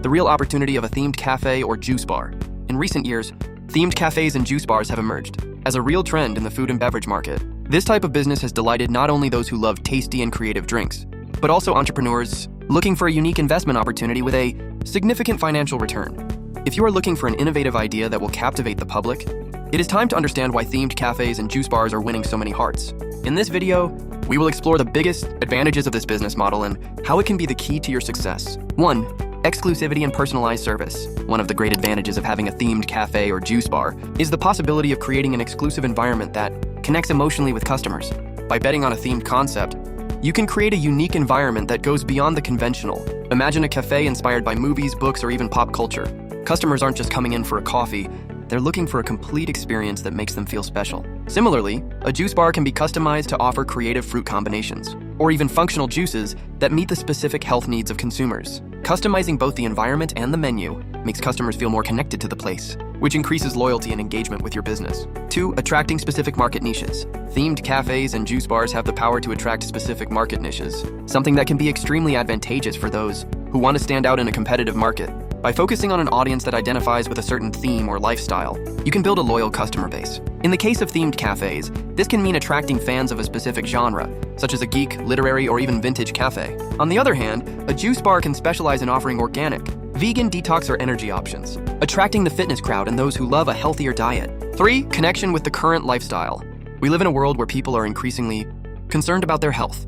the real opportunity of a themed cafe or juice bar. In recent years, themed cafes and juice bars have emerged as a real trend in the food and beverage market. This type of business has delighted not only those who love tasty and creative drinks, but also entrepreneurs looking for a unique investment opportunity with a significant financial return. If you are looking for an innovative idea that will captivate the public, it is time to understand why themed cafes and juice bars are winning so many hearts. In this video, we will explore the biggest advantages of this business model and how it can be the key to your success. 1. Exclusivity and personalized service. One of the great advantages of having a themed cafe or juice bar is the possibility of creating an exclusive environment that connects emotionally with customers. By betting on a themed concept, you can create a unique environment that goes beyond the conventional. Imagine a cafe inspired by movies, books, or even pop culture. Customers aren't just coming in for a coffee, they're looking for a complete experience that makes them feel special. Similarly, a juice bar can be customized to offer creative fruit combinations, or even functional juices that meet the specific health needs of consumers. Customizing both the environment and the menu makes customers feel more connected to the place, which increases loyalty and engagement with your business. 2. Attracting specific market niches. Themed cafes and juice bars have the power to attract specific market niches, something that can be extremely advantageous for those who want to stand out in a competitive market. By focusing on an audience that identifies with a certain theme or lifestyle, you can build a loyal customer base. In the case of themed cafes, this can mean attracting fans of a specific genre, such as a geek, literary, or even vintage cafe. On the other hand, a juice bar can specialize in offering organic, vegan, detox, or energy options, attracting the fitness crowd and those who love a healthier diet. 3. Connection with the current lifestyle. We live in a world where people are increasingly concerned about their health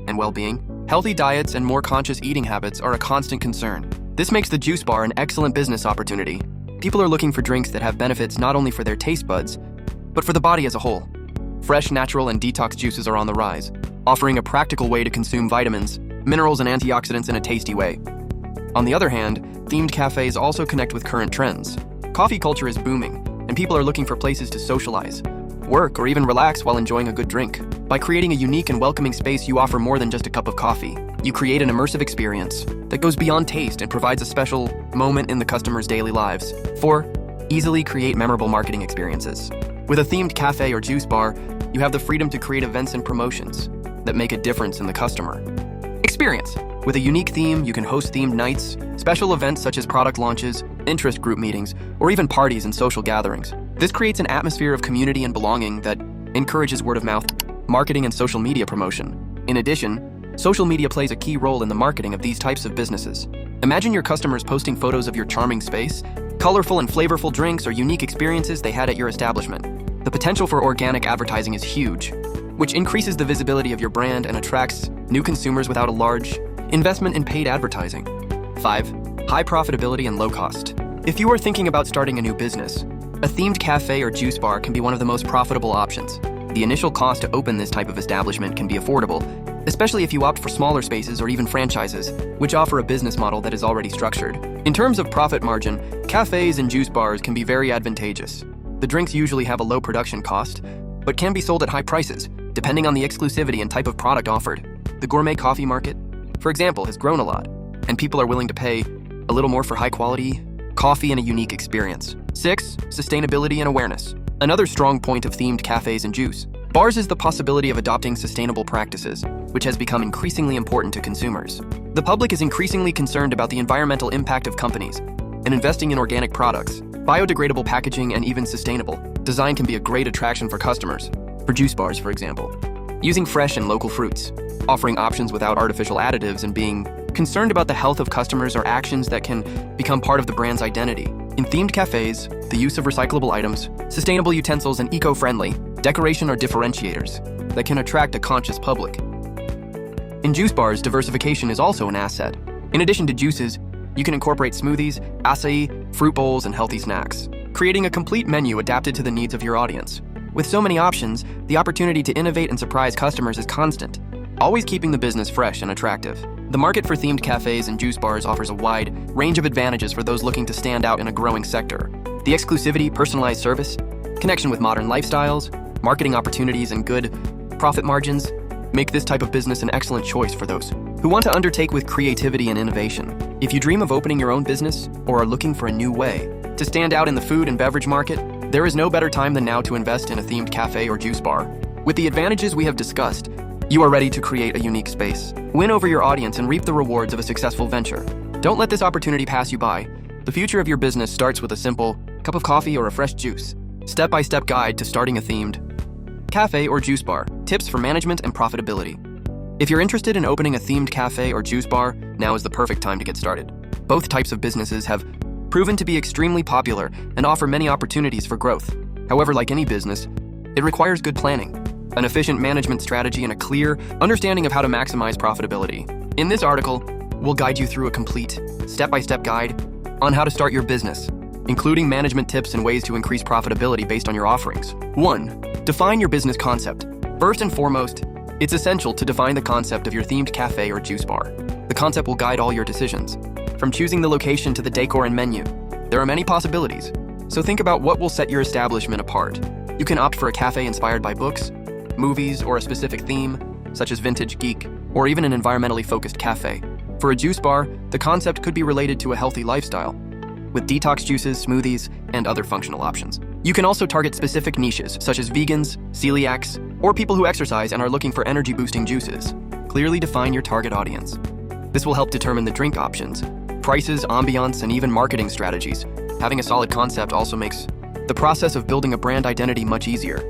and well-being. Healthy diets and more conscious eating habits are a constant concern. This makes the juice bar an excellent business opportunity. People are looking for drinks that have benefits not only for their taste buds, but for the body as a whole. Fresh, natural, and detox juices are on the rise, offering a practical way to consume vitamins, minerals, and antioxidants in a tasty way. On the other hand, themed cafes also connect with current trends. Coffee culture is booming, and people are looking for places to socialize, work, or even relax while enjoying a good drink. By creating a unique and welcoming space, you offer more than just a cup of coffee. You create an immersive experience that goes beyond taste and provides a special moment in the customer's daily lives. 4. Easily create memorable marketing experiences. With a themed cafe or juice bar, you have the freedom to create events and promotions that make a difference in the customer experience. With a unique theme, you can host themed nights, special events such as product launches, interest group meetings, or even parties and social gatherings. This creates an atmosphere of community and belonging that encourages word-of-mouth marketing and social media promotion. In addition, social media plays a key role in the marketing of these types of businesses. Imagine your customers posting photos of your charming space, colorful and flavorful drinks, or unique experiences they had at your establishment. The potential for organic advertising is huge, which increases the visibility of your brand and attracts new consumers without a large investment in paid advertising. 5. High profitability and low cost. If you are thinking about starting a new business, a themed cafe or juice bar can be one of the most profitable options. The initial cost to open this type of establishment can be affordable, especially if you opt for smaller spaces or even franchises, which offer a business model that is already structured. In terms of profit margin, cafes and juice bars can be very advantageous. The drinks usually have a low production cost, but can be sold at high prices, depending on the exclusivity and type of product offered. The gourmet coffee market, for example, has grown a lot, and people are willing to pay a little more for high-quality coffee and a unique experience. 6. Sustainability and awareness. Another strong point of themed cafes and juice bars is the possibility of adopting sustainable practices, which has become increasingly important to consumers. The public is increasingly concerned about the environmental impact of companies, and investing in organic products, biodegradable packaging, and even sustainable design can be a great attraction for customers. For juice bars, for example, using fresh and local fruits, offering options without artificial additives, and being concerned about the health of customers are actions that can become part of the brand's identity. In themed cafes, the use of recyclable items, sustainable utensils, and eco-friendly decoration are differentiators that can attract a conscious public. In juice bars, diversification is also an asset. In addition to juices, you can incorporate smoothies, acai, fruit bowls, and healthy snacks, creating a complete menu adapted to the needs of your audience. With so many options, the opportunity to innovate and surprise customers is constant, always keeping the business fresh and attractive. The market for themed cafes and juice bars offers a wide range of advantages for those looking to stand out in a growing sector. The exclusivity, personalized service, connection with modern lifestyles, marketing opportunities, and good profit margins make this type of business an excellent choice for those who want to undertake with creativity and innovation. If you dream of opening your own business or are looking for a new way to stand out in the food and beverage market, there is no better time than now to invest in a themed cafe or juice bar. With the advantages we have discussed, you are ready to create a unique space, win over your audience, and reap the rewards of a successful venture. Don't let this opportunity pass you by. The future of your business starts with a simple cup of coffee or a fresh juice. Step-by-step guide to starting a themed cafe or juice bar. Tips for management and profitability. If you're interested in opening a themed cafe or juice bar, now is the perfect time to get started. Both types of businesses have proven to be extremely popular and offer many opportunities for growth. However, like any business, it requires good planning, an efficient management strategy, and a clear understanding of how to maximize profitability. In this article, we'll guide you through a complete, step-by-step guide on how to start your business, including management tips and ways to increase profitability based on your offerings. 1. Define your business concept. First and foremost, it's essential to define the concept of your themed cafe or juice bar. The concept will guide all your decisions, from choosing the location to the decor and menu. There are many possibilities, so think about what will set your establishment apart. You can opt for a cafe inspired by books, movies, or a specific theme, such as vintage, geek, or even an environmentally focused cafe. For a juice bar, the concept could be related to a healthy lifestyle, with detox juices, smoothies, and other functional options. You can also target specific niches, such as vegans, celiacs, or people who exercise and are looking for energy-boosting juices. Clearly define your target audience. This will help determine the drink options, prices, ambiance, and even marketing strategies. Having a solid concept also makes the process of building a brand identity much easier.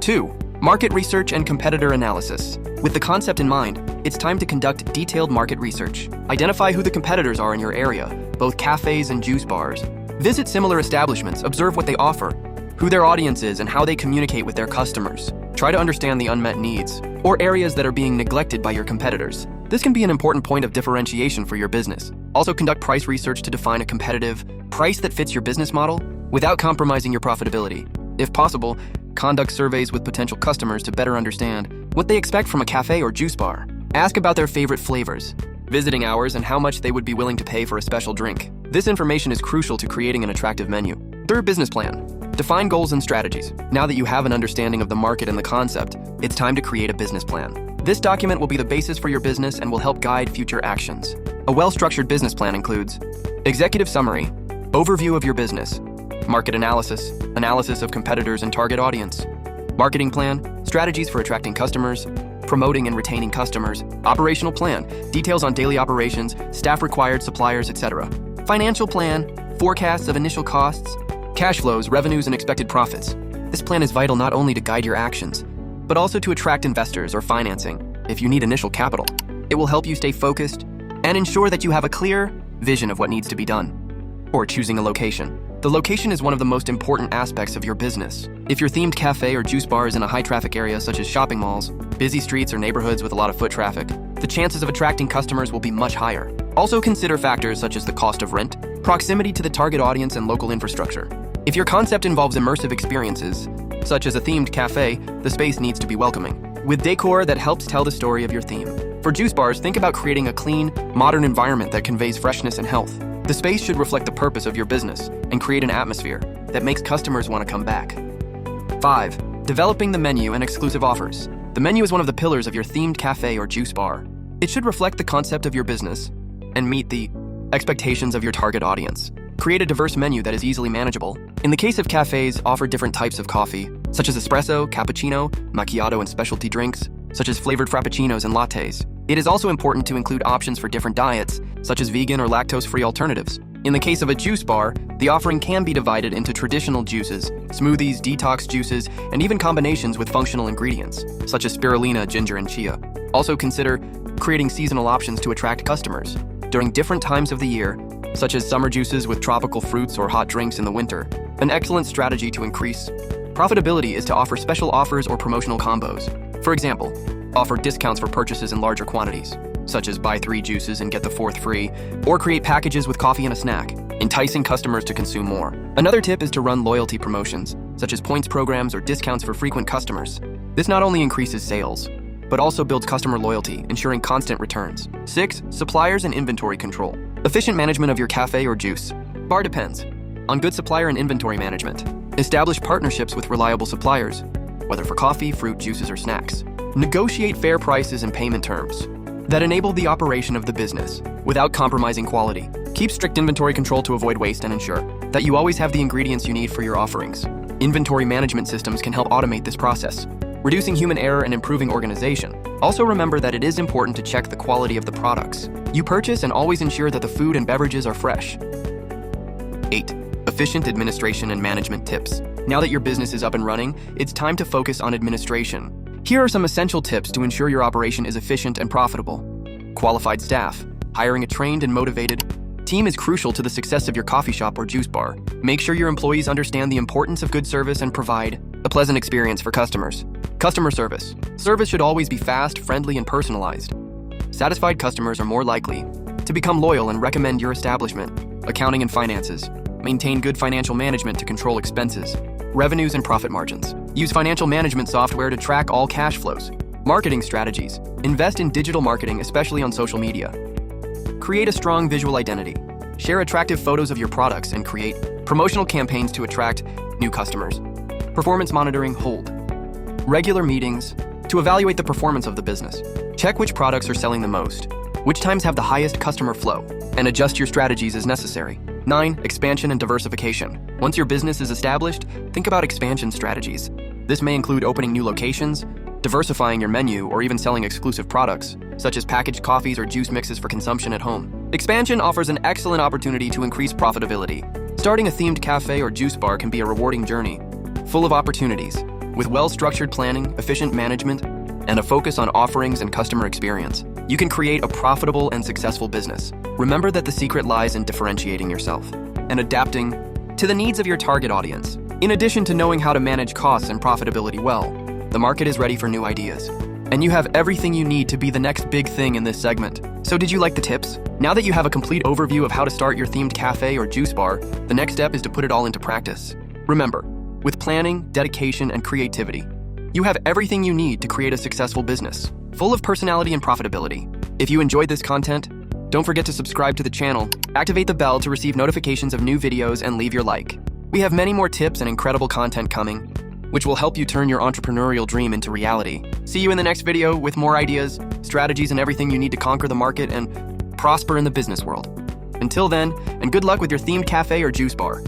2. Market research and competitor analysis. With the concept in mind, it's time to conduct detailed market research. Identify who the competitors are in your area, both cafes and juice bars. Visit similar establishments, observe what they offer, who their audience is, and how they communicate with their customers. Try to understand the unmet needs or areas that are being neglected by your competitors. This can be an important point of differentiation for your business. Also, conduct price research to define a competitive price that fits your business model without compromising your profitability. If possible, conduct surveys with potential customers to better understand what they expect from a cafe or juice bar. Ask about their favorite flavors, visiting hours, and how much they would be willing to pay for a special drink. This information is crucial to creating an attractive menu. 3rd, business plan. Define goals and strategies. Now that you have an understanding of the market and the concept, it's time to create a business plan. This document will be the basis for your business and will help guide future actions. A well-structured business plan includes executive summary, overview of your business, market analysis, analysis of competitors and target audience, marketing plan, strategies for attracting customers, promoting and retaining customers, operational plan, details on daily operations, staff required, suppliers, etc. Financial plan, forecasts of initial costs, cash flows, revenues, and expected profits. This plan is vital not only to guide your actions, but also to attract investors or financing if you need initial capital. It will help you stay focused and ensure that you have a clear vision of what needs to be done. Or choosing a location. The location is one of the most important aspects of your business. If your themed cafe or juice bar is in a high-traffic area such as shopping malls, busy streets, or neighborhoods with a lot of foot traffic, the chances of attracting customers will be much higher. Also consider factors such as the cost of rent, proximity to the target audience, and local infrastructure. If your concept involves immersive experiences, such as a themed cafe, the space needs to be welcoming, with decor that helps tell the story of your theme. For juice bars, think about creating a clean, modern environment that conveys freshness and health. The space should reflect the purpose of your business and create an atmosphere that makes customers want to come back. 5. Developing the menu and exclusive offers. The menu is one of the pillars of your themed cafe or juice bar. It should reflect the concept of your business and meet the expectations of your target audience. Create a diverse menu that is easily manageable. In the case of cafes, offer different types of coffee, such as espresso, cappuccino, macchiato, and specialty drinks, such as flavored frappuccinos and lattes. It is also important to include options for different diets, such as vegan or lactose-free alternatives. In the case of a juice bar, the offering can be divided into traditional juices, smoothies, detox juices, and even combinations with functional ingredients, such as spirulina, ginger, and chia. Also consider creating seasonal options to attract customers during different times of the year, such as summer juices with tropical fruits or hot drinks in the winter. An excellent strategy to increase profitability is to offer special offers or promotional combos. For example, offer discounts for purchases in larger quantities, such as buy 3 juices and get the 4th free, or create packages with coffee and a snack, enticing customers to consume more. Another tip is to run loyalty promotions, such as points programs or discounts for frequent customers. This not only increases sales, but also builds customer loyalty, ensuring constant returns. 6. Suppliers and inventory control. Efficient management of your cafe or juice bar depends on good supplier and inventory management. Establish partnerships with reliable suppliers, whether for coffee, fruit, juices, or snacks. Negotiate fair prices and payment terms that enable the operation of the business without compromising quality. Keep strict inventory control to avoid waste and ensure that you always have the ingredients you need for your offerings. Inventory management systems can help automate this process, reducing human error and improving organization. Also remember that it is important to check the quality of the products you purchase and always ensure that the food and beverages are fresh. 8. Efficient administration and management tips. Now that your business is up and running, it's time to focus on administration. Here are some essential tips to ensure your operation is efficient and profitable. Qualified staff. Hiring a trained and motivated team is crucial to the success of your coffee shop or juice bar. Make sure your employees understand the importance of good service and provide a pleasant experience for customers. Customer service. Service should always be fast, friendly, and personalized. Satisfied customers are more likely to become loyal and recommend your establishment. Accounting and finances. Maintain good financial management to control expenses, revenues, and profit margins. Use financial management software to track all cash flows. Marketing strategies. Invest in digital marketing, especially on social media. Create a strong visual identity. Share attractive photos of your products and create promotional campaigns to attract new customers. Performance monitoring. Hold regular meetings to evaluate the performance of the business. Check which products are selling the most, which times have the highest customer flow, and adjust your strategies as necessary. 9. Expansion and diversification. Once your business is established, think about expansion strategies. This may include opening new locations, diversifying your menu, or even selling exclusive products, such as packaged coffees or juice mixes for consumption at home. Expansion offers an excellent opportunity to increase profitability. Starting a themed cafe or juice bar can be a rewarding journey, full of opportunities. With well-structured planning, efficient management, and a focus on offerings and customer experience, you can create a profitable and successful business. Remember that the secret lies in differentiating yourself and adapting to the needs of your target audience. In addition to knowing how to manage costs and profitability well, the market is ready for new ideas, and you have everything you need to be the next big thing in this segment. So did you like the tips? Now that you have a complete overview of how to start your themed cafe or juice bar, the next step is to put it all into practice. Remember, with planning, dedication, and creativity, you have everything you need to create a successful business, full of personality and profitability. If you enjoyed this content, don't forget to subscribe to the channel, activate the bell to receive notifications of new videos, and leave your like. We have many more tips and incredible content coming, which will help you turn your entrepreneurial dream into reality. See you in the next video with more ideas, strategies, and everything you need to conquer the market and prosper in the business world. Until then, and good luck with your themed cafe or juice bar.